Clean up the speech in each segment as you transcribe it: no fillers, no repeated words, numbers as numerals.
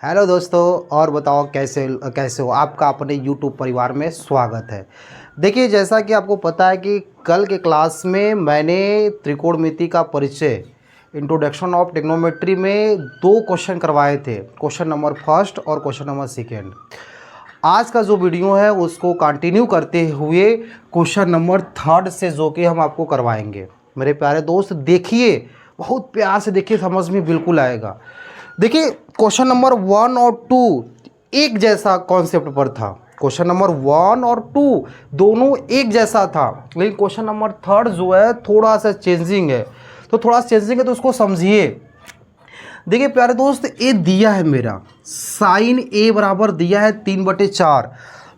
Hello दोस्तों। और बताओ कैसे कैसे हो। आपका अपने YouTube परिवार में स्वागत है। देखिए, जैसा कि आपको पता है कि कल के क्लास में मैंने त्रिकोणमिति का परिचय इंट्रोडक्शन ऑफ ट्रिग्नोमेट्री में 2 क्वेश्चन करवाए थे, क्वेश्चन नंबर फर्स्ट और क्वेश्चन नंबर सेकेंड। आज का जो वीडियो है उसको कंटिन्यू करते हुए क्वेश्चन नंबर थर्ड से जो कि हम आपको करवाएंगे। मेरे प्यारे दोस्त देखिए, बहुत प्यार से देखिए, समझ में बिल्कुल आएगा। देखिए, क्वेश्चन नंबर 1 और 2 एक जैसा कॉन्सेप्ट पर था। क्वेश्चन नंबर 1 और 2 दोनों एक जैसा था, लेकिन क्वेश्चन नंबर थर्ड जो है थोड़ा सा चेंजिंग है। तो थोड़ा चेंजिंग है तो उसको समझिए। देखिए प्यारे दोस्त, ये दिया है मेरा साइन ए बराबर दिया है 3/4।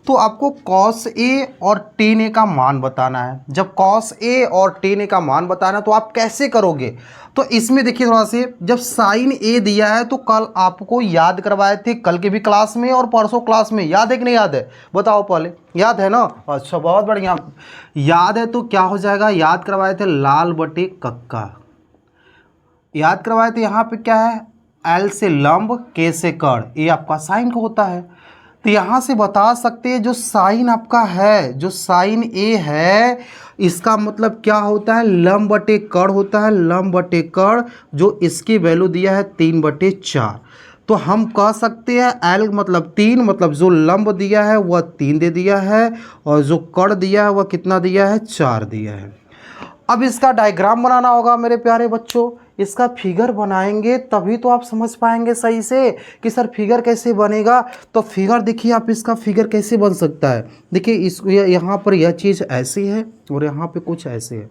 तो आपको कॉस ए और टेन ए का मान बताना है। जब कॉस ए और टेन ए का मान बताना है तो आप कैसे करोगे? तो इसमें देखिए थोड़ा से, जब साइन ए दिया है तो कल आपको याद करवाए थे, कल के भी क्लास में और परसों क्लास में। याद है कि नहीं याद है? बताओ पहले। याद है ना? अच्छा, बहुत बढ़िया। याद है तो क्या हो जाएगा? याद करवाए थे लाल बटे कक्का। याद करवाए थे। यहाँ पे क्या है? एल से लंब, के से कर्ण, ये आपका साइन का होता है। तो यहाँ से बता सकते हैं जो साइन आपका है, जो साइन ए है, इसका मतलब क्या होता है? लंब बटे कर्ण होता है। लंब बटे कर्ण, जो इसकी वैल्यू दिया है 3/4। तो हम कह सकते हैं एल मतलब 3, मतलब जो लंब दिया है वह 3 दे दिया है, और जो कर्ण दिया है वह कितना दिया है? 4 दिया है। अब इसका डायग्राम बनाना होगा मेरे प्यारे बच्चों। इसका फिगर बनाएंगे तभी तो आप समझ पाएंगे सही से कि सर फिगर कैसे बनेगा। तो फिगर देखिए, आप इसका फिगर कैसे बन सकता है। देखिए इस यहाँ पर यह चीज़ ऐसी है और यहाँ पे कुछ ऐसे है।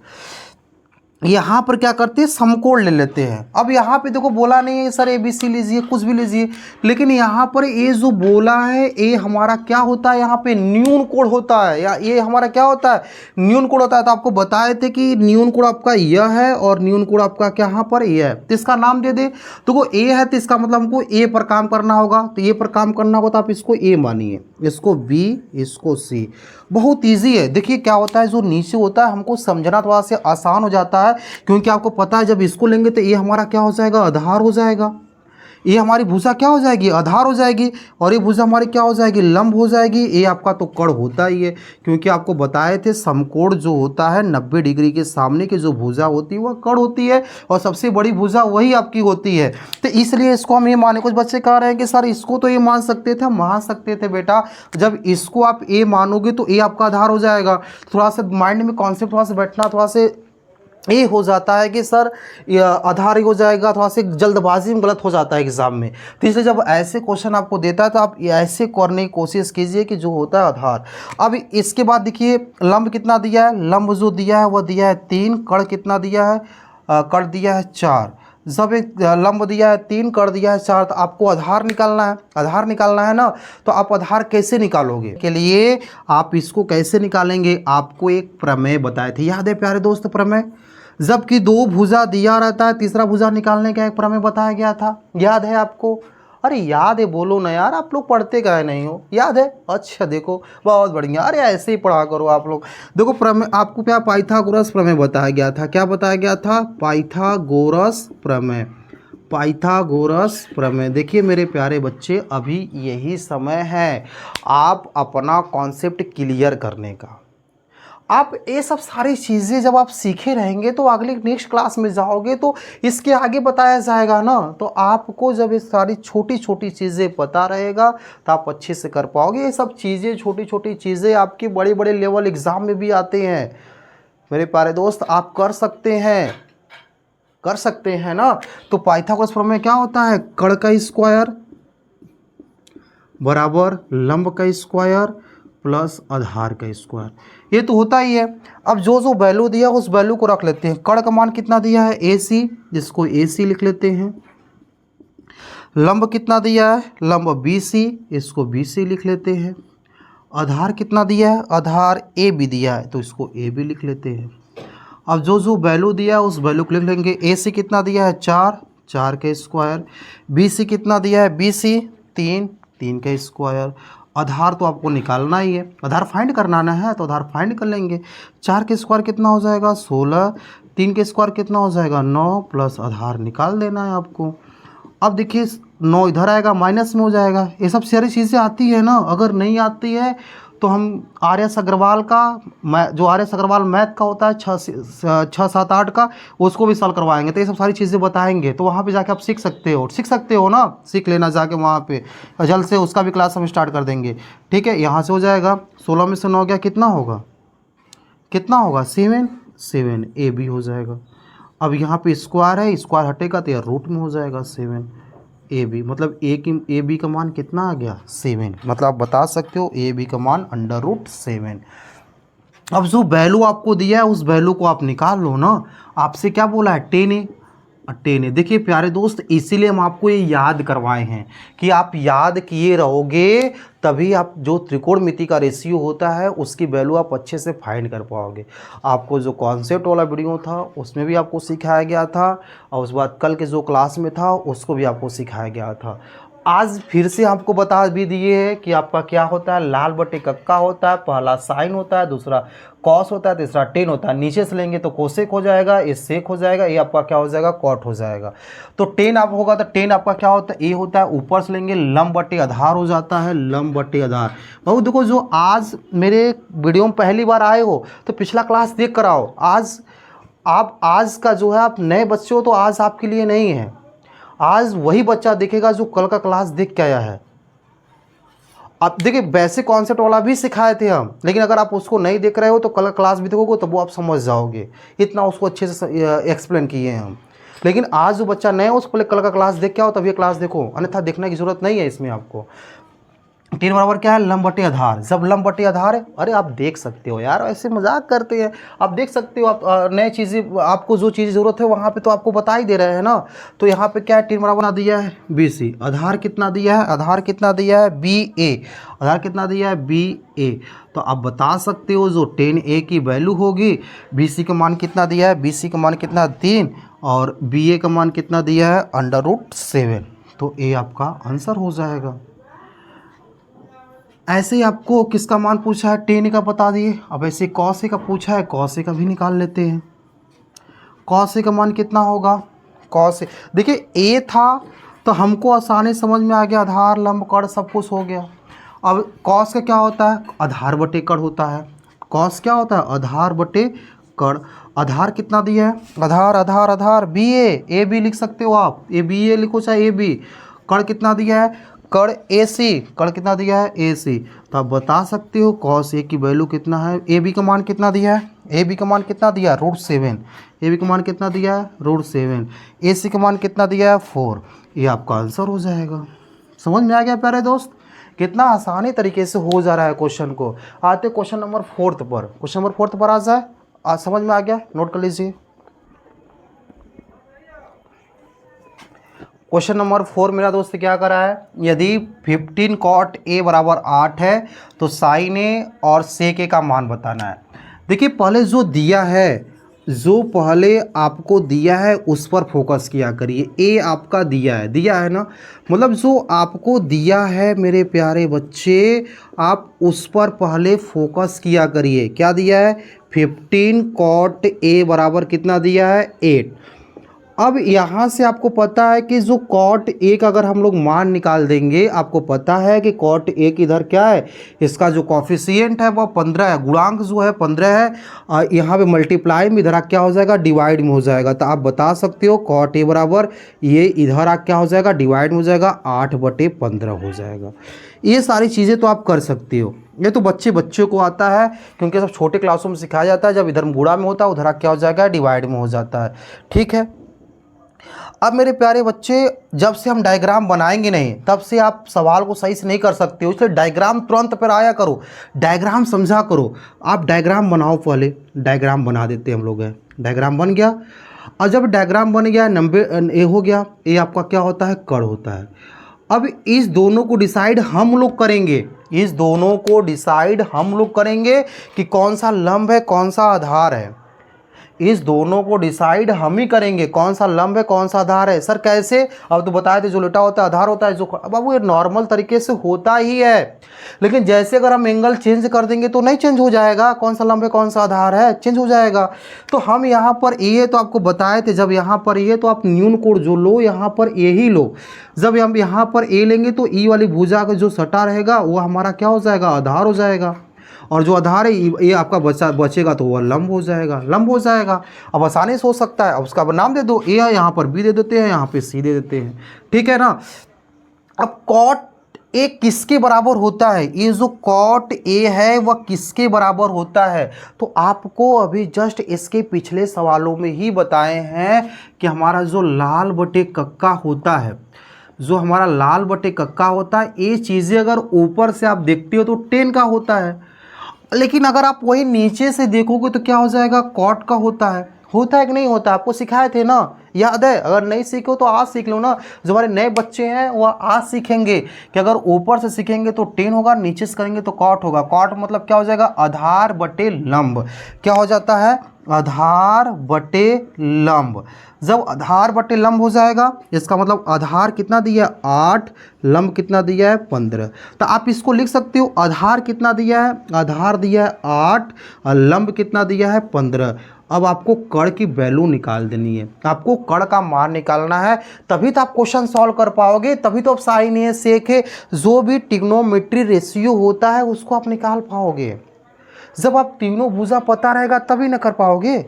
यहाँ पर क्या करते हैं? समकोण ले लेते हैं। अब यहाँ पे देखो बोला नहीं है सर ABC लीजिए, कुछ भी लीजिए, लेकिन यहाँ पर ये जो बोला है ये हमारा क्या होता है? यहाँ पे न्यून कोण होता है, या ये हमारा क्या होता है? न्यून कोण होता है। तो आपको बताए थे कि न्यून कोण आपका यह है और न्यून कोण आपका क्या यहाँ पर ये है। तो इसका नाम दे दे। तो वो ए है तो इसका मतलब हमको ए पर काम करना होगा। तो ए पर काम करना होगा तो आप इसको ए मानिए, इसको बी, इसको सी। बहुत ईजी है। देखिए क्या होता है, जो नीचे होता है हमको समझना थोड़ा सा आसान हो जाता है, क्योंकि आपको पता है जब इसको लेंगे तो ये हमारा क्या हो जाएगा? आधार हो जाएगा। ये हमारी भुजा क्या हो जाएगी? आधार हो जाएगी। और ये भुजा हमारी क्या हो जाएगी? लंब हो जाएगी। ये आपका तो कर्ण होता ही है, क्योंकि आपको बताए थे समकोण जो होता है 90 डिग्री के सामने की जो भुजा होती है वह कर्ण होती है, और सबसे बड़ी भुजा वही आपकी होती है। तो इसलिए इसको हम ये माने। कुछ बच्चे कह रहे हैं कि सर इसको तो ये मान सकते थे। हम मान सकते थे बेटा, जब इसको आप ए मानोगे तो ए आपका आधार हो जाएगा। थोड़ा सा माइंड में कॉन्सेप्ट थोड़ा सा बैठना थोड़ा से ये हो जाता है कि सर आधार ही हो जाएगा, थोड़ा सा जल्दबाजी में गलत हो जाता है एग्जाम में। तो इसलिए जब ऐसे क्वेश्चन आपको देता है तो आप ऐसे करने की कोशिश कीजिए कि जो होता है आधार। अब इसके बाद देखिए लंब कितना दिया है? लंब जो दिया है वह दिया है 3। कर्ण कितना दिया है? कर्ण दिया है 4। जब एक लंब दिया है 3, कर्ण दिया है 4, तो आपको आधार निकालना है। आधार निकालना है ना, तो आप आधार कैसे निकालोगे? के लिए आप इसको कैसे निकालेंगे? आपको एक प्रमेय बताए थे, याद है प्यारे दोस्त? प्रमेय, जबकि 2 भुजा दिया रहता है, तीसरा भुजा निकालने का एक प्रमेय बताया गया था। याद है आपको? अरे याद है, बोलो ना यार, आप लोग पढ़ते काहे नहीं हो? याद है? अच्छा देखो, बहुत बढ़िया। अरे ऐसे ही पढ़ा करो आप लोग। देखो प्रमेय आपको क्या? पाइथागोरस प्रमेय बताया गया था। क्या बताया गया था? पाइथागोरस प्रमेय। पाइथागोरस प्रमेय। देखिए मेरे प्यारे बच्चे, अभी यही समय है आप अपना कॉन्सेप्ट क्लियर करने का। आप ये सब सारी चीज़ें जब आप सीखे रहेंगे तो अगले नेक्स्ट क्लास में जाओगे तो इसके आगे बताया जाएगा ना। तो आपको जब ये सारी छोटी छोटी चीज़ें पता रहेगा तो आप अच्छे से कर पाओगे। ये सब चीज़ें, छोटी छोटी चीज़ें आपके बड़े बड़े लेवल एग्ज़ाम में भी आते हैं मेरे प्यारे दोस्त। आप कर सकते हैं, कर सकते हैं ना। तो पाइथागोरस प्रमेय क्या होता है? कर्ण का स्क्वायर बराबर लंब का स्क्वायर प्लस आधार का स्क्वायर, ये तो होता ही है। अब जो जो वैल्यू दिया उस वैल्यू को रख लेते हैं। कर्ण का मान कितना दिया है? AC, जिसको AC लिख लेते हैं। लंब कितना दिया है? लंब BC, इसको BC लिख लेते हैं। आधार कितना दिया है? आधार AB दिया है, तो इसको AB लिख लेते हैं। अब जो जो वैल्यू दिया है उस वैल्यू को लिख लेंगे। AC कितना दिया है? 4, 4 का स्क्वायर। BC कितना दिया है? BC 3, 3 का स्क्वायर। आधार तो आपको निकालना ही है, आधार फाइंड करना है, तो आधार फाइंड कर लेंगे। 4 के स्क्वायर कितना हो जाएगा? 16। 3 के स्क्वायर कितना हो जाएगा? 9, प्लस आधार निकाल देना है आपको। अब देखिए 9 इधर आएगा, माइनस में हो जाएगा। ये सब सारी चीज़ें आती है ना। अगर नहीं आती है तो हम आर एस अग्रवाल का जो आर एस अग्रवाल मैथ का होता है 6 7 8 का, उसको भी सॉल्व करवाएंगे। तो ये सब सारी चीज़ें बताएंगे, तो वहाँ पे जाके आप सीख सकते हो ना, सीख लेना जाके वहाँ पे। जल्द से उसका भी क्लास हम स्टार्ट कर देंगे। ठीक है, यहाँ से हो जाएगा 16 में से 9 गया, कितना होगा 7 ए बी हो जाएगा। अब यहाँ पे स्क्वायर है, स्क्वायर हटेगा तो यह रूट में हो जाएगा 7 ए बी। मतलब ए बी का मान कितना आ गया 7। मतलब आप बता सकते हो ए बी का मान √7। अब जो वैल्यू आपको दिया है उस वैल्यू को आप निकाल लो ना। आपसे क्या बोला है 10 है। देखिए प्यारे दोस्त, इसीलिए हम आपको ये याद करवाए हैं कि आप याद किए रहोगे तभी आप जो त्रिकोणमिति का रेशियो होता है उसकी वैल्यू आप अच्छे से फाइंड कर पाओगे। आपको जो कॉन्सेप्ट वाला वीडियो था उसमें भी आपको सिखाया गया था, और उसके बाद कल के जो क्लास में था उसको भी आपको सिखाया गया था। आज फिर से आपको बता भी दिए हैं कि आपका क्या होता है, लाल बटे कक्का होता है, पहला साइन होता है, दूसरा कॉस होता है, तीसरा टेन होता है। नीचे से लेंगे तो कोसेक हो जाएगा, ये सेक हो जाएगा, ये आपका क्या हो जाएगा कॉट हो जाएगा। तो टेन आप होगा तो टेन आपका क्या होता है ए होता है। ऊपर से लेंगे लंब बटे आधार हो जाता है, लंब बटे आधार। बहु देखो, जो आज मेरे वीडियो में पहली बार आए हो तो पिछला क्लास देख कर आओ। आज का जो है आप नए बच्चे हो तो आज आपके लिए नहीं है। आज वही बच्चा देखेगा जो कल का क्लास देख के आया है। आप देखिए वैसे कॉन्सेप्ट वाला भी सिखाए थे हम, लेकिन अगर आप उसको नहीं देख रहे हो तो कल का क्लास भी देखोगे तब वो आप समझ जाओगे, इतना उसको अच्छे से एक्सप्लेन किए हैं हम। लेकिन आज जो बच्चा नया है उसको पहले कल का क्लास देख के आओ तब ये क्लास देखो, अन्यथा देखने की जरूरत नहीं है इसमें आपको। 10 बराबर क्या है, लंब बटे आधार। जब लंब बटे आधार है, अरे आप देख सकते हो यार, ऐसे मजाक करते हैं। आप देख सकते हो, आप नए चीज़ें, आपको जो चीज़ ज़रूरत है वहाँ पे तो आपको बता ही दे रहे हैं ना। तो यहाँ पे क्या है, 10 बराबर दिया है BC, आधार कितना दिया है, आधार कितना दिया है BA, आधार कितना दिया है BA। तो आप बता सकते हो जो 10A की वैल्यू होगी, BC का मान कितना दिया है, BC का मान कितना 3, और BA का मान कितना दिया है √7। तो A आपका आंसर हो जाएगा। ऐसे ही आपको किसका मान पूछा है, 10 का बता दिए। अब ऐसे कॉस ए का पूछा है, कॉस ए का भी निकाल लेते हैं। कॉस ए का मान कितना होगा, कॉस ए, देखिए ए था तो हमको आसानी समझ में आ गया, आधार लंब कड़ सब कुछ हो गया। अब कॉस का क्या होता है, आधार बटे कड़ होता है। कॉस क्या होता है, आधार बटे कड़। आधार कितना दिया है, आधार आधार आधार ए बी लिख सकते हो आप, BA लिखो चाहे AB। कड़ कितना दिया है, कड़ AC, कड़ कितना दिया है AC। तो आप बता सकते हो कॉस ए की वैल्यू कितना है, AB का मान कितना दिया है, AB का मान कितना दिया है √7, AB का मान कितना दिया है √7, AC का मान कितना दिया है 4। ये आपका आंसर हो जाएगा। समझ में आ गया प्यारे दोस्त, कितना आसानी तरीके से हो जा रहा है क्वेश्चन को। आते क्वेश्चन नंबर 4 पर, क्वेश्चन नंबर 4 पर आ जाए। आज समझ में आ गया, नोट कर लीजिए। क्वेश्चन नंबर 4 मेरा दोस्त क्या करा है, यदि 15 cot A बराबर 8 है तो साइन ए और सेक ए का मान बताना है। देखिए पहले जो दिया है, जो पहले आपको दिया है उस पर फोकस किया करिए। ए आपका दिया है ना, मतलब जो आपको दिया है मेरे प्यारे बच्चे, आप उस पर पहले फोकस किया करिए। क्या दिया है, 15 cot A बराबर कितना दिया है 8। अब यहाँ से आपको पता है कि जो cot A का अगर हम लोग मान निकाल देंगे, आपको पता है कि cot A की इधर क्या है, इसका जो कॉफिशिएंट है वह 15 है, गुणांक जो है 15 है। यहाँ पे मल्टीप्लाई में इधर क्या हो जाएगा, डिवाइड में हो जाएगा। तो आप बता सकते हो cot A बराबर ये इधर क्या हो जाएगा, डिवाइड में हो जाएगा, 8/15 हो जाएगा। ये सारी चीज़ें तो आप कर सकते हो, ये तो बच्चे को आता है क्योंकि सब छोटे क्लासों में सिखाया जाता है। जब इधर गुणा में होता है उधर क्या हो जाएगा, डिवाइड में हो जाता है। ठीक है, अब मेरे प्यारे बच्चे, जब से हम डायग्राम बनाएंगे नहीं तब से आप सवाल को सही से नहीं कर सकते हो, इसलिए डायग्राम तुरंत पर आया करो, डायग्राम समझा करो। आप डायग्राम बनाओ, पहले डायग्राम बना देते हैं हम लोग। है डायग्राम बन गया, और जब डायग्राम बन गया, नंबर ए हो गया, ए आपका क्या होता है, कड़ होता है। अब इस दोनों को डिसाइड हम लोग करेंगे, इस दोनों को डिसाइड हम लोग करेंगे कि कौन सा लंब है कौन सा आधार है। इस दोनों को डिसाइड हम ही करेंगे कौन सा लंब है कौन सा आधार है। सर कैसे? अब तो बताए थे जो लेटा होता है आधार होता है, जो बाबू ये नॉर्मल तरीके से होता ही है, लेकिन जैसे अगर हम एंगल चेंज कर देंगे तो नहीं चेंज हो जाएगा, कौन सा लंब है कौन सा आधार है, चेंज हो जाएगा। तो हम यहाँ पर ए तो आपको बताए थे, जब यहाँ पर ए तो आप न्यून कोण जो लो यहाँ पर ए ही लो। जब हम यहाँ पर ए लेंगे तो ई वाली भुजा का जो सटा रहेगा वो हमारा क्या हो जाएगा, आधार हो जाएगा, और जो आधार है ये आपका बचेगा तो वह लंब हो जाएगा, लंब हो जाएगा। अब आसानी से हो सकता है। अब उसका नाम दे दो, ए है यहाँ पर बी दे देते हैं, यहाँ पे सी दे देते हैं, ठीक है ना। अब कॉट ए किसके बराबर होता है? ये जो कॉट ए है वह किसके बराबर होता है? तो आपको अभी जस्ट इसके पिछले सवालों में ही बताए हैं कि हमारा जो लाल बटे कक्का होता है, जो हमारा लाल बटे कक्का होता है, ये चीज़ें अगर ऊपर से आप देखते हो तो 10 का होता है, लेकिन अगर आप वही नीचे से देखोगे तो क्या हो जाएगा, कॉट का होता है। होता है कि नहीं होता? आपको सिखाए थे ना, याद है? अगर नहीं सीखो तो आज सीख लो ना। जो हमारे नए बच्चे हैं वह आज सीखेंगे कि अगर ऊपर से सीखेंगे तो 10 होगा, नीचे से करेंगे तो कॉट होगा। कॉट मतलब क्या हो जाएगा, आधार बटे लंब। क्या हो जाता है, आधार बटे लंब। जब आधार बटे लंब हो जाएगा इसका मतलब आधार कितना दिया है, 8, लंब कितना दिया है, 15। तो आप इसको लिख सकते हो, आधार कितना दिया है, आधार दिया है 8 और लंब कितना दिया है, 15। अब आपको कण की वैल्यू निकाल देनी है, आपको कण का मान निकालना है, तभी तो आप क्वेश्चन सॉल्व कर पाओगे, तभी तो आप साइन ए सेक ए जो भी ट्रिग्नोमेट्री रेशियो होता है उसको आप निकाल पाओगे। जब आप तीनों भुजा पता रहेगा तभी ना कर पाओगे।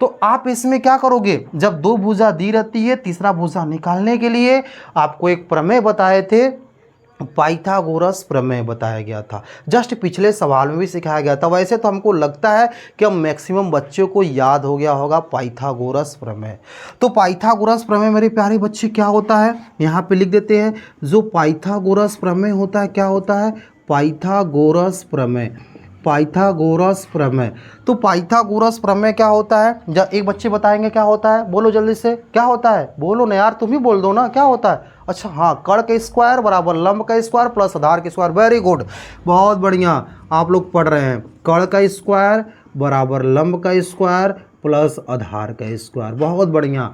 तो आप इसमें क्या करोगे, जब दो भुजा दी रहती है तीसरा भुजा निकालने के लिए आपको एक प्रमेय बताए थे, पाइथागोरस प्रमेय बताया गया था, जस्ट पिछले सवाल में भी सिखाया गया था। वैसे तो हमको लगता है कि हम मैक्सिमम बच्चों को याद हो गया होगा पाइथागोरस प्रमेय। तो पाइथागोरस प्रमेय मेरे प्यारे बच्चे क्या होता है, यहाँ पे लिख देते हैं। जो पाइथागोरस प्रमेय होता है क्या होता है, पाइथागोरस प्रमेय, पाइथागोरस प्रमेय। तो पाइथागोरस प्रमेय क्या होता है, जब एक बच्चे बताएंगे क्या होता है, बोलो जल्दी से, क्या होता है, बोलो ना यार, तुम ही बोल दो ना क्या होता है। अच्छा हाँ, कण का स्क्वायर बराबर लंब का स्क्वायर प्लस आधार का स्क्वायर। वेरी गुड, बहुत बढ़िया, आप लोग पढ़ रहे हैं। कण का स्क्वायर बराबर लंब का स्क्वायर प्लस आधार का स्क्वायर, बहुत बढ़िया।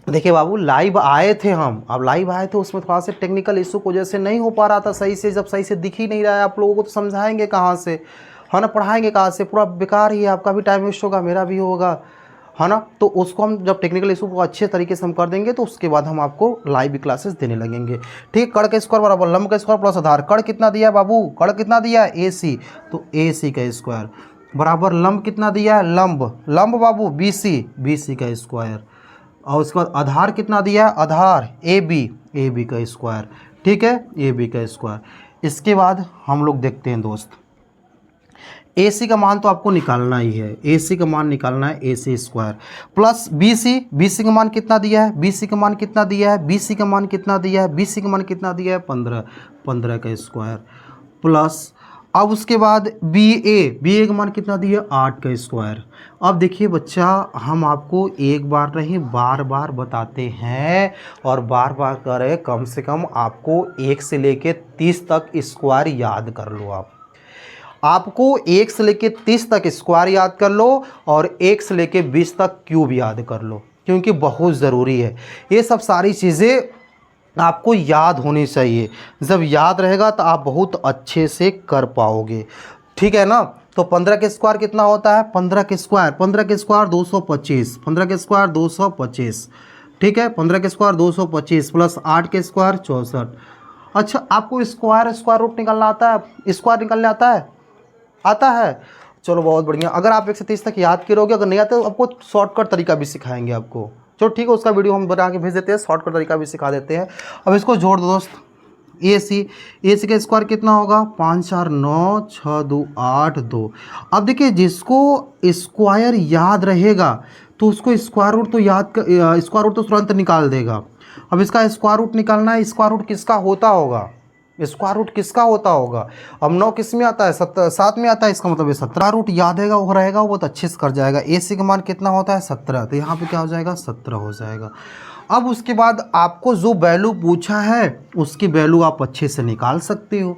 देखिए बाबू, लाइव आए थे हम, अब लाइव आए थे, उसमें थोड़ा सा टेक्निकल इशू की वजह से नहीं हो पा रहा था सही से। जब सही से दिख ही नहीं रहा है आप लोगों को तो समझाएंगे कहाँ से, है ना, पढ़ाएंगे कहाँ से, पूरा बेकार ही है, आपका भी टाइम वेस्ट होगा, मेरा भी होगा, है ना। तो उसको हम जब टेक्निकल इशू को अच्छे तरीके से हम कर देंगे तो उसके बाद हम आपको लाइव क्लासेस देने लगेंगे, ठीक। कण का स्क्वायर बराबर लंब का स्क्वायर प्लस आधार। कण कितना दिया है बाबू, कण कितना दिया है, AC, तो AC का स्क्वायर बराबर लंब कितना दिया है, लंब, लंब बाबू BC, BC का स्क्वायर, और उसके बाद आधार कितना दिया है, आधार AB, AB का स्क्वायर, ठीक है, AB का स्क्वायर। इसके बाद हम लोग देखते हैं दोस्त, AC का मान तो आपको निकालना ही है, AC का मान निकालना है, AC square plus BC, BC का मान कितना दिया है, BC का मान कितना दिया है, BC का मान कितना दिया है, BC का मान कितना दिया है, 15, 15 का स्क्वायर प्लस, अब उसके बाद BA का मान कितना दिया, 8 का स्क्वायर। अब देखिए बच्चा, हम आपको एक बार नहीं बार बार बताते हैं और बार बार करें, कम से कम आपको 1 से लेके 30 तक स्क्वायर याद कर लो। आपको 1 से लेके 30 तक स्क्वायर याद कर लो और 1 से लेके 20 तक क्यूब याद कर लो, क्योंकि बहुत ज़रूरी है ये सब सारी चीज़ें आपको याद होनी चाहिए। जब याद रहेगा तो आप बहुत अच्छे से कर पाओगे, ठीक है ना। तो 15 के स्क्वायर कितना होता है, 15 के स्क्वायर 225, 15 के स्क्वायर 225, ठीक है, 15 के स्क्वायर 225 प्लस 8 के स्क्वायर 64। अच्छा, आपको स्क्वायर रूट निकालना आता है, स्क्वायर निकालने आता है, आता है, चलो बहुत बढ़िया। अगर आप 1 से 30 तक याद करोगे, अगर नहीं आता तो आपको शॉर्टकट तरीका भी सिखाएंगे आपको, चलो ठीक है, उसका वीडियो हम बना के भेज देते हैं, शॉर्टकट तरीका भी सिखा देते हैं। अब इसको जोड़ दो दोस्त, AC का स्क्वायर कितना होगा, 5 4 9 6 2 8 2। अब देखिए, जिसको स्क्वायर याद रहेगा तो उसको स्क्वायर रूट तो स्क्वायर रूट तो तुरंत निकाल देगा। अब इसका स्क्वायर रूट निकालना है, स्क्वायर रूट किसका होता होगा, स्क्वायर रूट किसका होता होगा। अब 9 किस में आता है, 7 में आता है, इसका मतलब ये 17 रूट याद है वो रहेगा, वो बहुत अच्छे से कर जाएगा। AC का मान कितना होता है, 17, तो यहाँ पे क्या हो जाएगा, 17 हो जाएगा। अब उसके बाद आपको जो वैल्यू पूछा है उसकी वैल्यू आप अच्छे से निकाल सकते हो।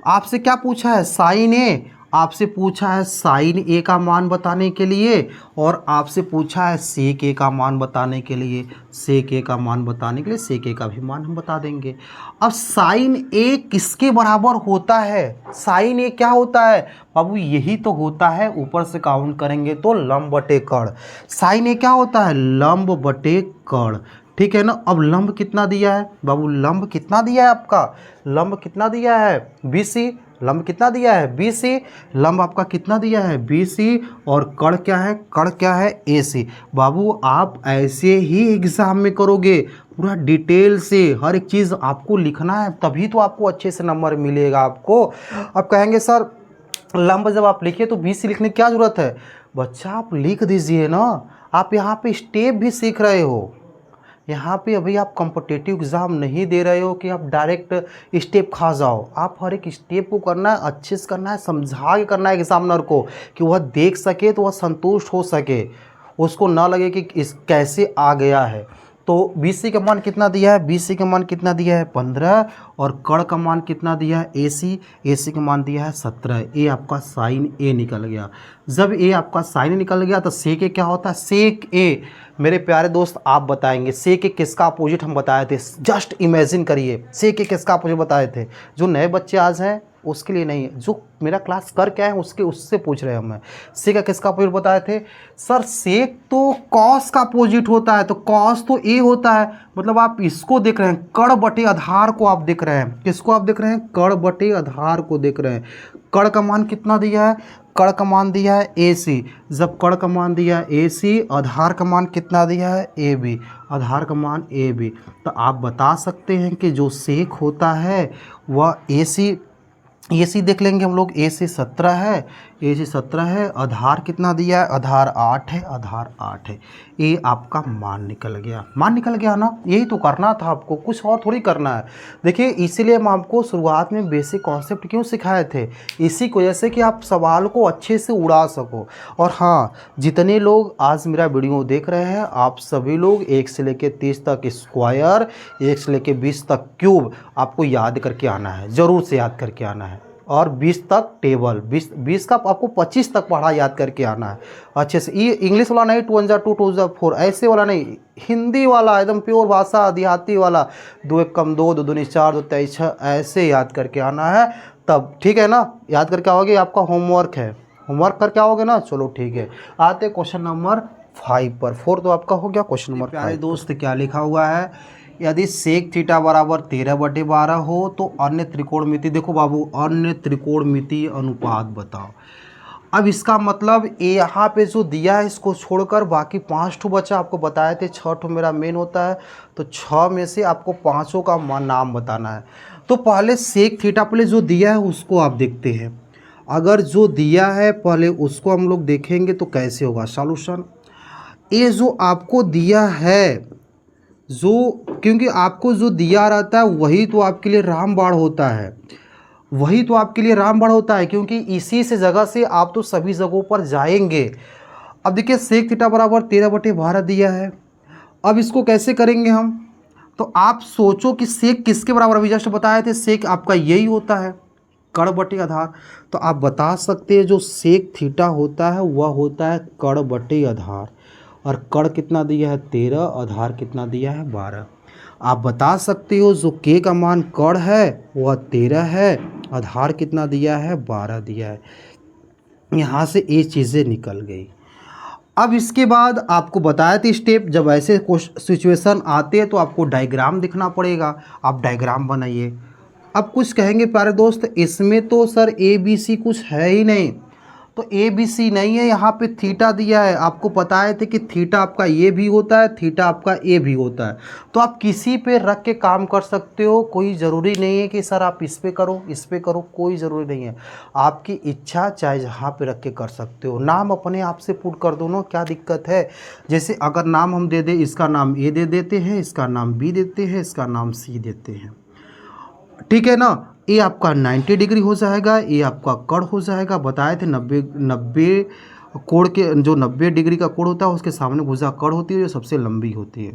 आपसे क्या पूछा है, साइन A आपसे पूछा है साइन ए का मान बताने के लिए, और आपसे पूछा है सेक ए का मान बताने के लिए। सेक ए का मान बताने के लिए सेक ए का भी मान हम बता देंगे। अब साइन ए किसके बराबर होता है? साइन ए क्या होता है बाबू? यही तो होता है, ऊपर से काउंट करेंगे तो लंब बटे कर्ण। साइन ए क्या होता है? लंब बटे कर्ण, ठीक है ना। अब लंब कितना दिया है बाबू? लंब कितना दिया है आपका? लंब कितना दिया है? BC। लंब कितना दिया है? BC। लंब आपका कितना दिया है? BC। और कर्ण क्या है? कर्ण क्या है? AC। बाबू आप ऐसे ही एग्जाम में करोगे, पूरा डिटेल से हर एक चीज़ आपको लिखना है, तभी तो आपको अच्छे से नंबर मिलेगा आपको। अब कहेंगे सर लंब जब आप लिखिए तो BC लिखने की क्या ज़रूरत है? बच्चा आप लिख दीजिए ना, आप यहाँ पे स्टेप भी सीख रहे हो। यहाँ पे अभी आप कॉम्पिटिटिव एग्ज़ाम नहीं दे रहे हो कि आप डायरेक्ट स्टेप खा जाओ। आप हर एक स्टेप को करना है, अच्छे से करना है, समझा के करना है एग्जामिनर को, कि वह देख सके तो वह संतुष्ट हो सके, उसको ना लगे कि इस कैसे आ गया है। तो BC का मान कितना दिया है? BC का मान कितना दिया है? 15। और कर्ण का मान कितना दिया है? AC का मान दिया है 17। ये आपका साइन ए निकल गया। जब ये आपका साइन निकल गया तो सेक ए क्या होता है? सेक ए मेरे प्यारे दोस्त आप बताएंगे सेक ए किसका अपोजिट हम बताए थे? जस्ट इमेजिन करिए, सेक ए किसका अपोजिट बताए थे? जो नए बच्चे आज हैं उसके लिए नहीं, जो मेरा क्लास कर क्या है उससे पूछ रहे हैं हम। सेक किसका अपोजिट बताए थे? सर सेक तो कॉस का अपोजिट होता है, तो कॉस तो ए होता है, मतलब आप इसको देख रहे हैं, कर्ण बटे आधार को आप देख रहे हैं। किसको आप देख रहे हैं? कर्ण बटे आधार को देख रहे हैं। कर्ण का मान कितना दिया है? कर्ण का मान दिया है AC। जब कर्ण का मान दिया है AC, आधार का मान कितना दिया है? AB। आधार का मान AB। तो आप बता सकते हैं कि जो सेक होता है वह AC देख लेंगे हम लोग, AC 17 है, AC 17 है। आधार कितना दिया है? आधार 8 है, आधार 8 है। ये आपका मान निकल गया, मान निकल गया ना। यही तो करना था आपको, कुछ और थोड़ी करना है। देखिए इसीलिए हम आपको शुरुआत में बेसिक कॉन्सेप्ट क्यों सिखाए थे, इसी की वजह से कि आप सवाल को अच्छे से उड़ा सको। और हाँ, जितने लोग आज मेरा वीडियो देख रहे हैं, आप सभी लोग 1 से लेकर 30 तक स्क्वायर, 1 से लेकर 20 तक क्यूब आपको याद करके आना है, ज़रूर से याद करके आना है। और 20 तक टेबल, 20 का आपको 25 तक पढ़ा याद करके आना है अच्छे से। ये इंग्लिश वाला नहीं, 2 1 जा 2 2 जा 4 ऐसे वाला नहीं, हिंदी वाला एकदम प्योर भाषा देहाती वाला, 2 1 कम 2, 2 दूनी 4, 2 23 6 ऐसे याद करके आना है तब, ठीक है ना। याद करके आओगे, आपका होमवर्क है, होमवर्क करके आओगे ना, चलो ठीक है। आते क्वेश्चन नंबर 5 पर। 4 तो आपका हो गया, क्वेश्चन नंबर 5। प्यारे दोस्त क्या लिखा हुआ है? यदि सेक थीटा बराबर 13/12 हो तो अन्य त्रिकोणमिति, देखो बाबू अन्य त्रिकोणमिति अनुपात बताओ। अब इसका मतलब ये यहाँ पे जो दिया है इसको छोड़कर बाकी 5 ठो बचा, आपको बताए थे 6 ठो मेरा मेन होता है, तो 6 में से आपको 5 का नाम बताना है। तो पहले सेक थीटा पहले जो दिया है उसको आप देखते हैं। अगर जो दिया है पहले उसको हम लोग देखेंगे तो कैसे होगा सॉल्यूशन। ये जो आपको दिया है, जो क्योंकि आपको जो दिया रहता है वही तो आपके लिए रामबाण होता है, वही तो आपके लिए रामबाण होता है, क्योंकि इसी से जगह से आप तो सभी जगहों पर जाएंगे। अब देखिए सेक थीटा बराबर 13/12 दिया है। अब इसको कैसे करेंगे हम? तो आप सोचो कि सेक किसके बराबर, अभी जस्ट बताए थे सेक आपका यही होता है, कर्ण बटे आधार। तो आप बता सकते हैं जो सेक थीटा होता है वह होता है कर्ण बटे आधार। और कर्ण कितना दिया है? 13, आधार कितना दिया है? 12। आप बता सकते हो जो के का मान कर्ण है वह 13 है, आधार कितना दिया है? 12 दिया है। यहाँ से ये चीज़ें निकल गई। अब इसके बाद आपको बताया था स्टेप, जब ऐसे सिचुएशन आते हैं तो आपको डायग्राम दिखना पड़ेगा, आप डायग्राम बनाइए। अब कुछ कहेंगे प्यारे दोस्त इसमें तो सर ABC कुछ है ही नहीं, तो ABC नहीं है, यहाँ पे थीटा दिया है। आपको पता है थे कि थीटा आपका ये भी होता है, थीटा आपका ए भी होता है, तो आप किसी पे रख के काम कर सकते हो। कोई ज़रूरी नहीं है कि सर आप इस पे करो इस पे करो, कोई ज़रूरी नहीं है, आपकी इच्छा चाहे जहाँ पे रख के कर सकते हो। नाम अपने आप से पुट कर दो ना, क्या दिक्कत है। जैसे अगर नाम हम दे दें, इसका नाम ए दे देते हैं, इसका नाम बी देते हैं, इसका नाम सी देते हैं, ठीक है ना। ये आपका 90 डिग्री हो जाएगा, ये आपका कर्ण हो जाएगा। बताए थे 90 कोण के, जो 90 डिग्री का कोण होता है उसके सामने भुजा कर्ण होती है जो सबसे लंबी होती है।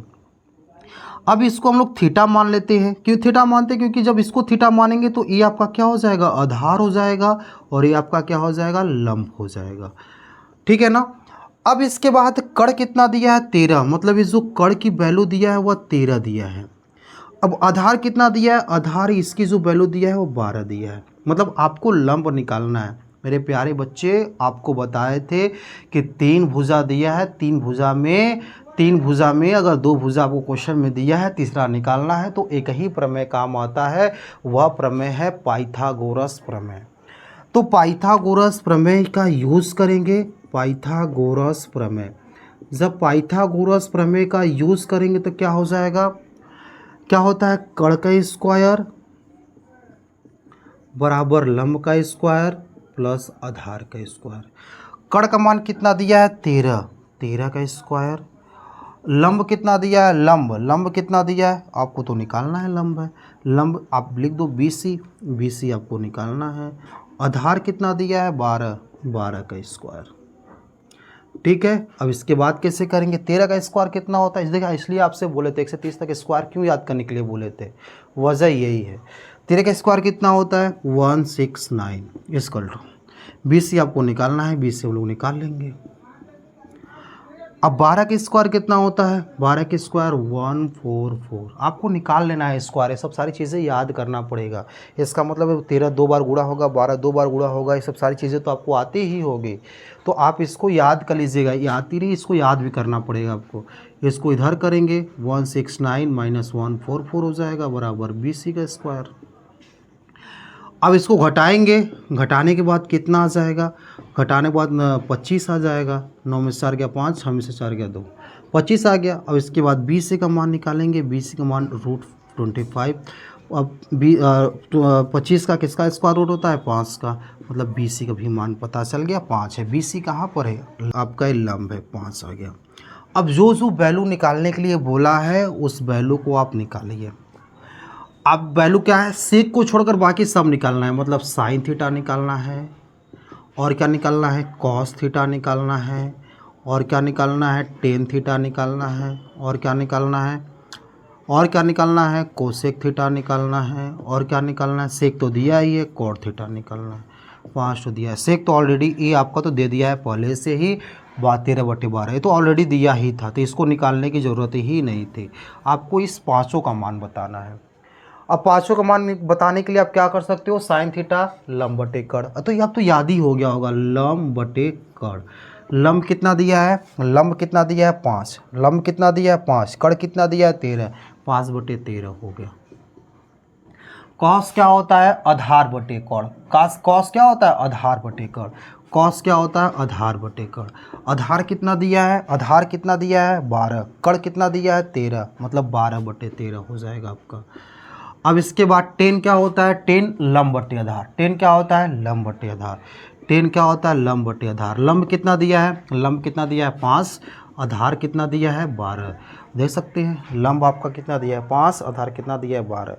अब इसको हम लोग थीटा मान लेते हैं। क्यों थीटा मानते हैं? क्योंकि जब इसको थीटा मानेंगे तो ये आपका क्या हो जाएगा, आधार हो जाएगा, और ये आपका क्या हो जाएगा, लंब हो जाएगा। ठीक है ना। अब इसके बाद कड़ कितना दिया है, 13, मतलब इस जो कड़ की वैल्यू दिया है वह 13 दिया है। अब आधार कितना दिया है, आधार इसकी जो वैल्यू दिया है वो 12 दिया है। मतलब आपको लंब निकालना है। मेरे प्यारे बच्चे, आपको बताए थे कि 3 भुजा दिया है, 3 भुजा में अगर 2 भुजा आपको क्वेश्चन में दिया है, तीसरा निकालना है, तो एक ही प्रमेय काम आता है, वह प्रमेय है पाइथागोरस प्रमेय। तो पाइथागोरस प्रमेय का यूज़ करेंगे, पाइथागोरस प्रमेय। जब पाइथागोरस प्रमेय का यूज़ करेंगे तो क्या हो जाएगा, क्या होता है, कड़ का स्क्वायर बराबर लंब का स्क्वायर प्लस आधार का स्क्वायर। कड़ का मान कितना दिया है, 13, 13 का स्क्वायर। लंब कितना दिया है, लंब कितना दिया है, आपको तो निकालना है, लंब है, लंब आप लिख दो BC, BC आपको निकालना है। आधार कितना दिया है, 12, 12 का स्क्वायर। ठीक है। अब इसके बाद कैसे करेंगे, 13 का स्क्वायर कितना होता है, इस देखिए इसलिए आपसे बोले थे 130 तक स्क्वायर क्यों याद करने के लिए बोले थे, वजह यही है। 13 का स्क्वायर कितना होता है, 169 इक्वल टू BC आपको निकालना है, BC हम लोग निकाल लेंगे। अब 12 का स्क्वायर कितना होता है, 12 का स्क्वायर 144, आपको निकाल लेना है स्क्वायर, ये सब सारी चीज़ें याद करना पड़ेगा। इसका मतलब 13 2 बार गुणा होगा, 12 2 बार गुणा होगा, ये सब सारी चीज़ें तो आपको आती ही होगी, तो आप इसको याद कर लीजिएगा। ये आती रही, इसको याद भी करना पड़ेगा आपको। इसको इधर करेंगे, 169 माइनस 144 हो जाएगा बराबर BC का स्क्वायर। अब इसको घटाएंगे, घटाने के बाद कितना आ जाएगा, घटाने के बाद 25 आ जाएगा, 9 में से 4 गया 5, 6 में से 4 गया 2, 25 आ गया। अब इसके बाद BC का मान निकालेंगे, BC का मान √25। अब 25 का किसका स्क्वायर रूट होता है, 5 का, मतलब BC का भी मान पता चल गया, 5 है। BC कहाँ पर है, आपका लंब है, 5 आ गया। अब जो वैल्यू निकालने के लिए बोला है उस वैल्यू को आप निकालिए। अब वैल्यू क्या है, सेक को छोड़कर बाकी सब निकालना है, मतलब साइन थीटा निकालना है, और क्या निकालना है, कॉस थीटा निकालना है, और क्या निकालना है, टेन थीटा निकालना है, और क्या निकालना है, और क्या निकालना है, कोसेक थीटा निकालना है, और क्या निकालना है, सेक तो दिया ही है, कॉट थीटा निकालना है, 5 तो दिया है। सेक तो ऑलरेडी ये आपका तो दे दिया है पहले से ही, 13/12 ये तो ऑलरेडी दिया ही था, तो इसको निकालने की ज़रूरत ही नहीं थी। आपको इस पाँचों का मान बताना है। अब पाँचों का मान बताने के लिए आप क्या कर सकते हो, साइन थीटा लंब बटे कड़, तो ये आप तो याद ही हो गया होगा, लंब बटे कड़। लंब कितना दिया है, लंब कितना दिया है, 5, लंब कितना दिया है, 5, कड़ कितना दिया है, 13, 5/13 हो गया। कॉस क्या होता है, आधार बटे कड़। कॉस क्या होता है, आधार बटे कड़। कॉस क्या होता है, आधार बटे कड़। आधार कितना दिया है, आधार कितना दिया है, 12, कड़ कितना दिया है, 13, मतलब 12/13 हो जाएगा आपका। अब इसके बाद टेन क्या होता है, टेन लंब बटे आधार। टेन क्या होता है, लंब बटे आधार। टेन क्या होता है, लंब बटे आधार। लंब कितना दिया है, लंब कितना दिया है, 5, आधार कितना दिया है, 12। देख सकते हैं लंब आपका कितना दिया है, 5, आधार कितना दिया है, 12।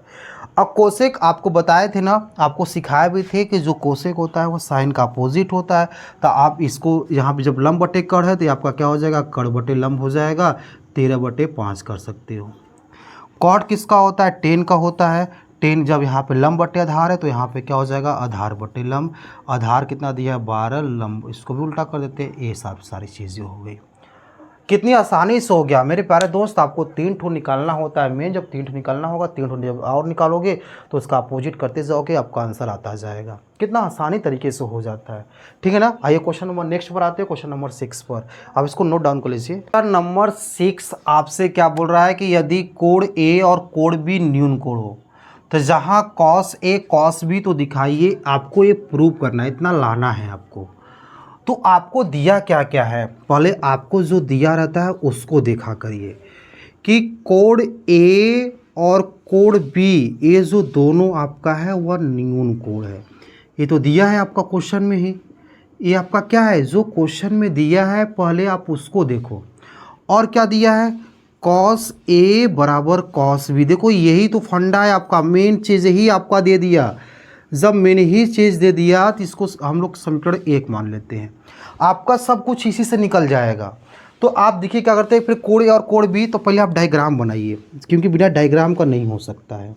अब कोसेक आपको बताए थे ना, आपको सिखाए भी थे कि जो कोसेक होता है वो साइन का अपोजिट होता है। तो आप इसको यहाँ पे जब लंब बटे कड़ है तो आपका क्या हो जाएगा, कड़ बटे लंब हो जाएगा, 13/5 कर सकते हो। कॉट किसका होता है, टेन का होता है। टेन जब यहाँ पे लंब बटे आधार है तो यहाँ पे क्या हो जाएगा, आधार बटे लंब। आधार कितना दिया है, 12, लंब इसको भी उल्टा कर देते हैं। ये सब सारी चीज़ें हो गई, कितनी आसानी से हो गया मेरे प्यारे दोस्त। आपको 3 ठो निकालना होता है मेन, जब 3 ठो निकालना होगा, 3 ठो जब और निकालोगे तो उसका अपोजिट करते जाओगे, आपका आंसर आता जाएगा। कितना आसानी तरीके से हो जाता है, ठीक है ना। आइए क्वेश्चन नंबर नेक्स्ट पर आते हैं, क्वेश्चन नंबर 6 पर। आप इसको नोट डाउन कर लीजिए। नंबर 6 आपसे क्या बोल रहा है कि यदि कोण ए और कोण बी न्यून कोण हो तो जहाँ कॉस ए कॉस बी, तो दिखाइए, आपको ये प्रूव करना है, इतना लाना है आपको। तो आपको दिया क्या क्या है, पहले आपको जो दिया रहता है उसको देखा करिए कि कोण ए और कोण बी, ये जो दोनों आपका है वह न्यून कोण है। ये तो दिया है आपका क्वेश्चन में ही, ये आपका क्या है, जो क्वेश्चन में दिया है पहले आप उसको देखो। और क्या दिया है, कॉस ए बराबर कॉस बी। देखो यही तो फंडा है आपका, मेन चीज़ ही आपका दे दिया। जब मैंने ही चीज़ दे दिया तो इसको हम लोग समीकरण 1 मान लेते हैं, आपका सब कुछ इसी से निकल जाएगा। तो आप देखिए क्या करते हैं, फिर कोण ए और कोण बी, तो पहले आप डायग्राम बनाइए, क्योंकि बिना डायग्राम का नहीं हो सकता है।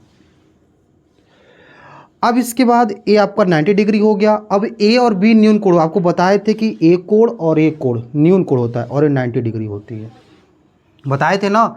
अब इसके बाद ए आपका 90 डिग्री हो गया। अब ए और बी न्यून कोण, आपको बताए थे कि एक कोण और एक कोण न्यून कोण होता है और ये 90 डिग्री होती है, बताए थे ना।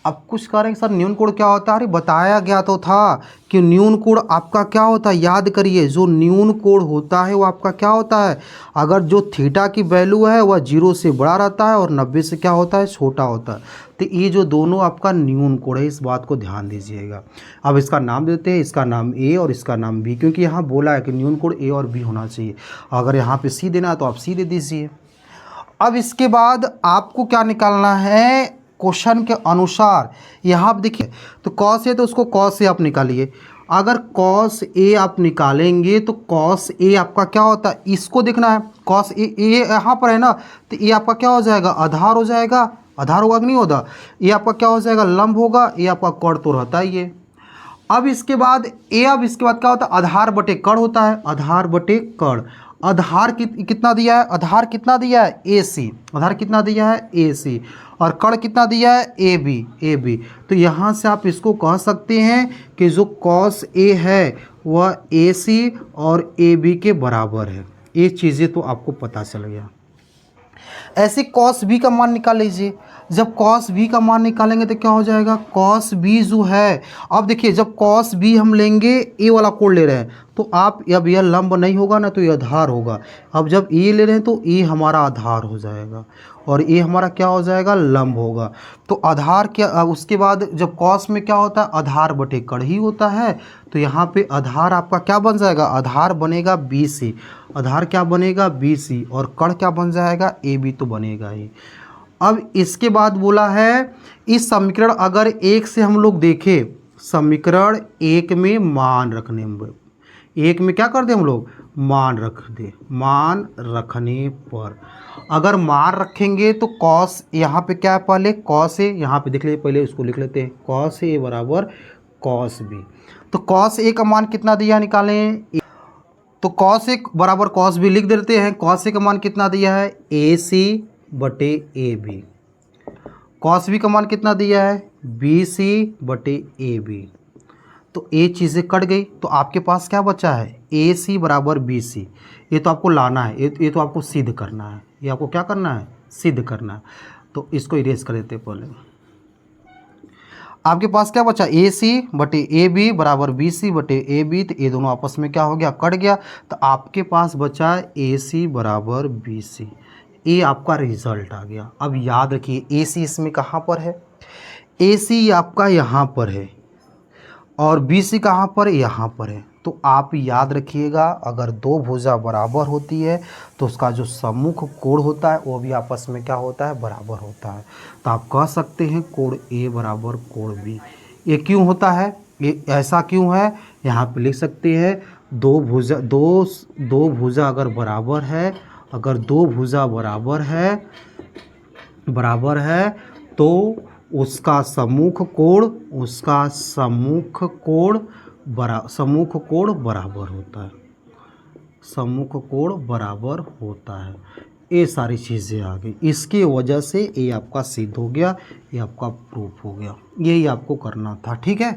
अब कुछ कह रहे हैं सर न्यून कोण क्या होता है, अरे बताया गया तो था कि न्यून कोण आपका क्या होता है, याद करिए, जो न्यून कोण होता है वो आपका क्या होता है, अगर जो थीटा की वैल्यू है वह 0 से बड़ा रहता है और 90 से क्या होता है, छोटा होता है। तो ये जो दोनों आपका न्यून कोण है, इस बात को ध्यान दीजिएगा। अब इसका नाम देते हैं, इसका नाम ए और इसका नाम बी, क्योंकि यहाँ बोला है कि न्यून कोण ए और बी होना चाहिए। अगर यहाँ पे सी देना है तो आप सी दे दीजिए। अब इसके बाद आपको क्या निकालना है, क्वेश्चन के अनुसार यहाँ आप देखिए, तो कॉस ए तो उसको कॉस ए आप निकालिए। अगर कॉस ए आप निकालेंगे तो कॉस ए आपका क्या होता है, इसको देखना है, कॉस ए यहाँ पर है ना, तो ये आपका क्या हो जाएगा, आधार हो जाएगा, आधार होगा कि नहीं होगा, ये आपका क्या हो जाएगा, लंब होगा, ये आपका कर्ण तो रहता ही है। अब इसके बाद अब इसके बाद क्या होता है, आधार बटे कर्ण होता है, आधार बटे कर्ण। आधार कितना दिया है, आधार कितना दिया है, ए सी, आधार कितना दिया है, ए सी, और कर्ण कितना दिया है, ए बी। तो यहाँ से आप इसको कह सकते हैं कि जो कॉस ए है वह ए सी और ए बी के बराबर है। ये चीज़ें तो आपको पता चल गया। ऐसे कॉस बी का मान निकाल लीजिए। जब कॉस बी का मान निकालेंगे तो क्या हो जाएगा, कॉस बी जो है, अब देखिए जब कॉस बी हम लेंगे, ए वाला कोण ले रहे हैं, तो आप अब यह लंब नहीं होगा ना, तो ये आधार होगा। अब जब ए ले रहे हैं तो ए हमारा आधार हो जाएगा और ए हमारा क्या हो जाएगा, लंब होगा। तो आधार क्या, उसके बाद जब कॉस में क्या होता है, आधार बटे कर्ण ही होता है, तो यहाँ पे आधार आपका क्या बन जाएगा, आधार बनेगा बी सी, आधार क्या बनेगा, बी सी, और कर्ण क्या बन जाएगा, ए बी तो बनेगा ही। अब इसके बाद बोला है, इस समीकरण अगर एक से हम लोग देखें, समीकरण एक में मान रखने में, एक में क्या कर दे हम लोग, मान रख दे, मान रखने पर अगर मान रखेंगे तो कॉस यहाँ पे क्या है, पहले कॉस ए, यहाँ पे देख लीजिए, पहले इसको लिख लेते हैं, कॉस ए बराबर कॉस बी। तो कॉस ए का मान कितना दिया निकालें, तो कॉस ए बराबर कॉस बी लिख देते हैं। कॉस ए का मान कितना दिया है, ए सी बटे ए बी। कॉस बी का मान कितना दिया है, बी सी बटे ए बी। तो ये चीज़ें कट गई, तो आपके पास क्या बचा है, ए सी बराबर बी सी। ये तो आपको लाना है, ये तो आपको सिद्ध करना है, ये आपको क्या करना है, सिद्ध करना है। तो इसको इरेज कर देते हैं पहले। आपके पास क्या बचा, ए सी बटे ए बी बराबर बी सी बटे ए बी। तो ये दोनों आपस में क्या हो गया, कट गया। तो आपके पास बचा ए सी बराबर बी सी। ये आपका रिजल्ट आ गया। अब याद रखिए, ए सी इसमें कहाँ पर है, ए सी आपका यहाँ पर है और बी सी कहाँ पर है, यहाँ पर है। तो आप याद रखिएगा, अगर दो भुजा बराबर होती है तो उसका जो सम्मुख कोण होता है वो भी आपस में क्या होता है, बराबर होता है। तो आप कह सकते हैं कोण ए बराबर कोण बी। ये क्यों होता है, ये ऐसा क्यों है, यहाँ पे लिख सकते हैं, दो भुजा अगर बराबर है, अगर दो भुजा बराबर है तो उसका सम्मुख कोण बराबर होता है, सम्मुख कोण बराबर होता है। ये सारी चीज़ें आ गई, इसकी वजह से ये आपका सिद्ध हो गया, ये आपका प्रूफ हो गया। यही आपको करना था, ठीक है।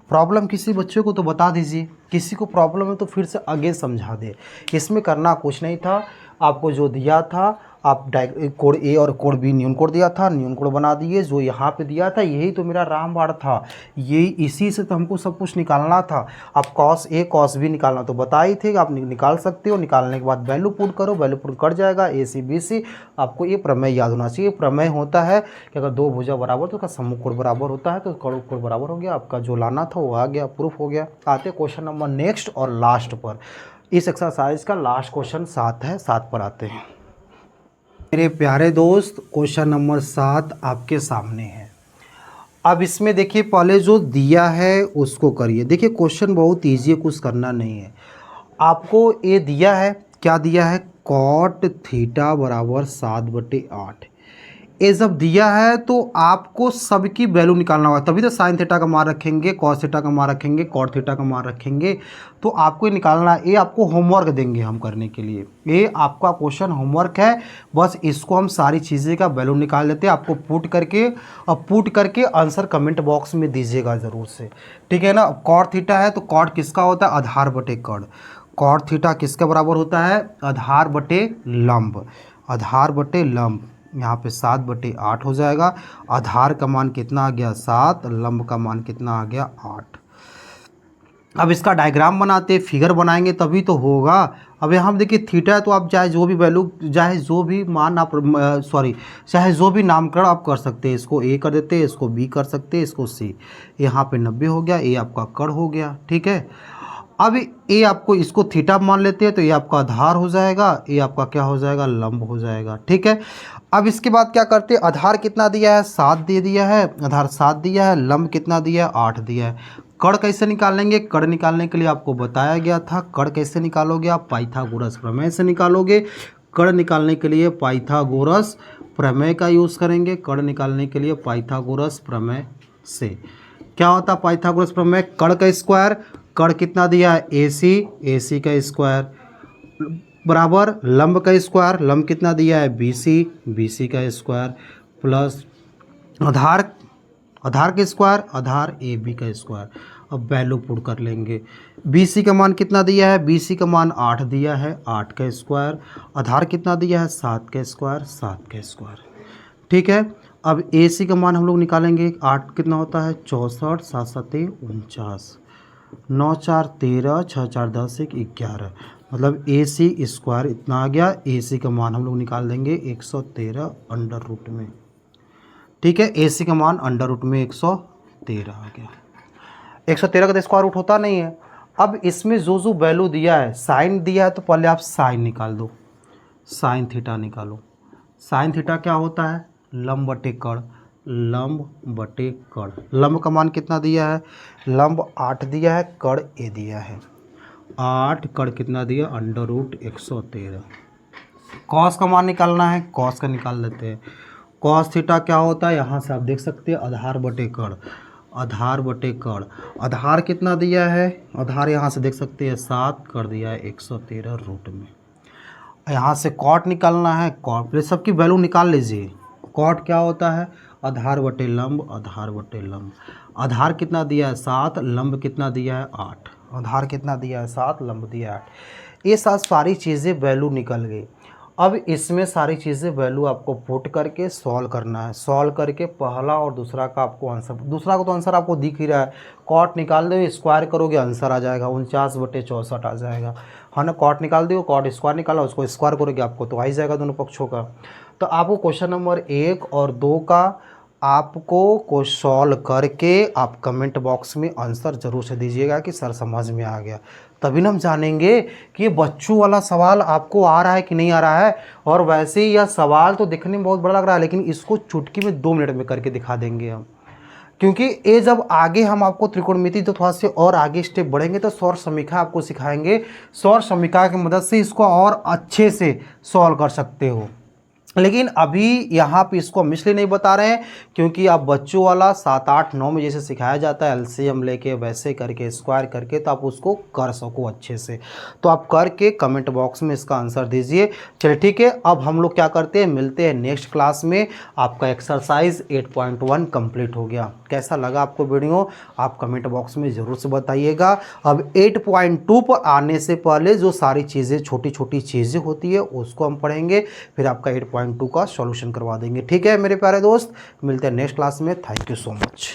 प्रॉब्लम किसी बच्चे को तो बता दीजिए, किसी को प्रॉब्लम है तो फिर से आगे समझा दे। इसमें करना कुछ नहीं था, आपको जो दिया था, आप कोण ए और कोण बी न्यून कोण दिया था, न्यून कोण बना दिए। जो यहाँ पे दिया था यही तो मेरा रामबाण था, यही इसी से तो हमको सब कुछ निकालना था। आप कॉस ए कॉस बी निकालना तो बता ही थे, आप निकाल सकते हो। निकालने के बाद वैल्यू पुट करो, वैल्यू पुट कट जाएगा, ए सी बी सी। आपको ये प्रमेय याद होना चाहिए। प्रमेय होता है कि अगर दो भुजा बराबर तो उसका सम्मुख कोण बराबर होता है, तो कर्ण कोण बराबर हो गया। आपका जो लाना था वो आ गया, प्रूफ हो गया। आते क्वेश्चन नंबर नेक्स्ट और लास्ट पर। इस एक्सरसाइज का लास्ट क्वेश्चन 7 है, 7 पर आते हैं। मेरे प्यारे दोस्त, क्वेश्चन नंबर 7 आपके सामने है। अब इसमें देखिए, पहले जो दिया है उसको करिए। देखिए क्वेश्चन बहुत ईजी है, कुछ करना नहीं है। आपको ये दिया है, क्या दिया है, कॉट थीटा बराबर 7/8। ए जब दिया है तो आपको सबकी वैल्यू निकालना होगा, तभी तो साइन थीटा का मान रखेंगे, कॉस थीटा का मान रखेंगे, कॉट थीटा का मान रखेंगे। तो आपको ये निकालना है। ये आपको होमवर्क देंगे हम करने के लिए, ये आपका क्वेश्चन होमवर्क है। बस इसको हम सारी चीज़ें का वैल्यू निकाल लेते हैं, आपको पुट करके आंसर कमेंट बॉक्स में दीजिएगा ज़रूर से, ठीक है ना। कॉट थीटा है तो कॉट किसका होता है, आधार बटे कर्ण। कॉट थीटा किसके बराबर होता है, आधार बटे लंब, आधार बटे लंब। यहाँ पे 7/8 हो जाएगा। आधार का मान कितना आ गया 7, लंब का मान कितना आ गया 8। अब इसका डायग्राम बनाते, फिगर बनाएंगे तभी तो होगा। अब यहाँ देखिए थीटा है तो आप चाहे जो भी वैल्यू, चाहे जो भी मान आप चाहे जो भी नामकरण आप कर सकते हैं। इसको ए कर देते हैं, इसको बी कर सकते हैं, इसको सी। यहाँ पे 90 हो गया, ये आपका कर्ण हो गया, ठीक है। अब ये आपको इसको थीटा मान लेते हैं तो ये आपका आधार हो जाएगा, ये आपका क्या हो जाएगा, लंब हो जाएगा, ठीक है। अब इसके बाद क्या करते हैं, आधार कितना दिया है 7 दे दिया है, आधार 7 दिया है, लंब कितना दिया है 8 दिया है। कर्ण कैसे निकालेंगे, कर्ण निकालने के लिए आपको बताया गया था। कर्ण कैसे निकालोगे आप, पाइथागोरस प्रमेय से निकालोगे। कर्ण निकालने के लिए पाइथागोरस प्रमेय का यूज़ करेंगे, कर्ण निकालने के लिए पाइथागोरस प्रमेय से। क्या होता है पाइथागोरस प्रमेय, कर्ण का स्क्वायर, कर्ण कितना दिया है AC, AC का स्क्वायर बराबर लंब का स्क्वायर, लंब कितना दिया है BC, BC का स्क्वायर प्लस आधार, आधार का स्क्वायर, आधार AB का स्क्वायर। अब वैल्यू पुट कर लेंगे। BC का मान कितना दिया है, BC का मान 8 दिया है, 8 का स्क्वायर। आधार कितना दिया है 7 का स्क्वायर, 7 का स्क्वायर, ठीक है। अब AC का मान हम लोग निकालेंगे, 8 कितना होता है 64, 7 7 49, 9 4 13, 6 4 10 1 11, मतलब AC स्क्वायर इतना आ गया। AC का मान हम लोग निकाल देंगे 113 अंडर रूट में, ठीक है। AC का मान अंडर रूट में 113 आ गया। 113 का तो स्क्वायर रूट होता नहीं है। अब इसमें जो वैल्यू दिया है, साइन दिया है तो पहले आप साइन निकाल दो, साइन थीटा निकालो। साइन थीटा क्या होता है, लंब बटे कर्ण, लंब बटे कर्ण। लंब का मान कितना दिया है, लंब 8 दिया है, कर्ण ए दिया है 8, कर्ण कितना दिया अंडर रूट 113। कॉस का मान निकालना है, कॉस का निकाल लेते हैं। कॉस थीटा क्या होता है, यहाँ से आप देख सकते हैं आधार बटे कर्ण, आधार बटे कर्ण। आधार कितना दिया है, आधार यहाँ से देख सकते हैं 7, कर दिया है 113 रूट में। यहाँ से कॉट निकालना है, कॉट सबकी वैल्यू निकाल लीजिए। कॉट क्या होता है, आधार बटे लंब, आधार बटे लंब। आधार कितना दिया है 7, लंब कितना दिया है 8। आधार कितना दिया है 7, लंब दिया है 8। ये सारी चीज़ें वैल्यू निकल गई। अब इसमें सारी चीज़ें वैल्यू आपको पुट करके सॉल्व करना है। सॉल्व करके पहला और दूसरा का आपको आंसर, दूसरा का तो आंसर आपको दिख ही रहा है। कॉट निकाल दो, स्क्वायर करोगे आंसर आ जाएगा 49/64 आ जाएगा, है ना। कॉट निकाल दो, कॉट स्क्वायर निकाला, उसको स्क्वायर करोगे आपको तो आ ही जाएगा दोनों पक्षों का। तो आपको क्वेश्चन नंबर 1 और 2 का आपको को सॉल्व करके आप कमेंट बॉक्स में आंसर ज़रूर से दीजिएगा कि सर समझ में आ गया। तभी ना हम जानेंगे कि ये बच्चों वाला सवाल आपको आ रहा है कि नहीं आ रहा है। और वैसे ही यह सवाल तो दिखने में बहुत बड़ा लग रहा है, लेकिन इसको चुटकी में 2 मिनट में करके दिखा देंगे हम। क्योंकि ये जब आगे हम आपको त्रिकोणमिति तो थोड़ा से और आगे स्टेप बढ़ेंगे तो सौर समीक्षा आपको सिखाएंगे। सौर समीक्षा की मदद से इसको और अच्छे से सॉल्व कर सकते हो। लेकिन अभी यहाँ पे इसको हम इसलिए नहीं बता रहे हैं क्योंकि आप बच्चों वाला 7 8 9 में जैसे सिखाया जाता है एलसीएम लेके वैसे करके स्क्वायर करके, तो आप उसको कर सको अच्छे से। तो आप करके कमेंट बॉक्स में इसका आंसर दीजिए। चलिए ठीक है, अब हम लोग क्या करते हैं, मिलते हैं नेक्स्ट क्लास में। आपका एक्सरसाइज 8.1 कंप्लीट हो गया। कैसा लगा आपको वीडियो आप कमेंट बॉक्स में ज़रूर से बताइएगा। अब 8.2 पर आने से पहले जो सारी चीज़ें छोटी छोटी चीज़ें होती है उसको हम पढ़ेंगे, फिर आपका 8.2 का सॉल्यूशन करवा देंगे। ठीक है मेरे प्यारे दोस्त, मिलते हैं नेक्स्ट क्लास में। Thank you so much.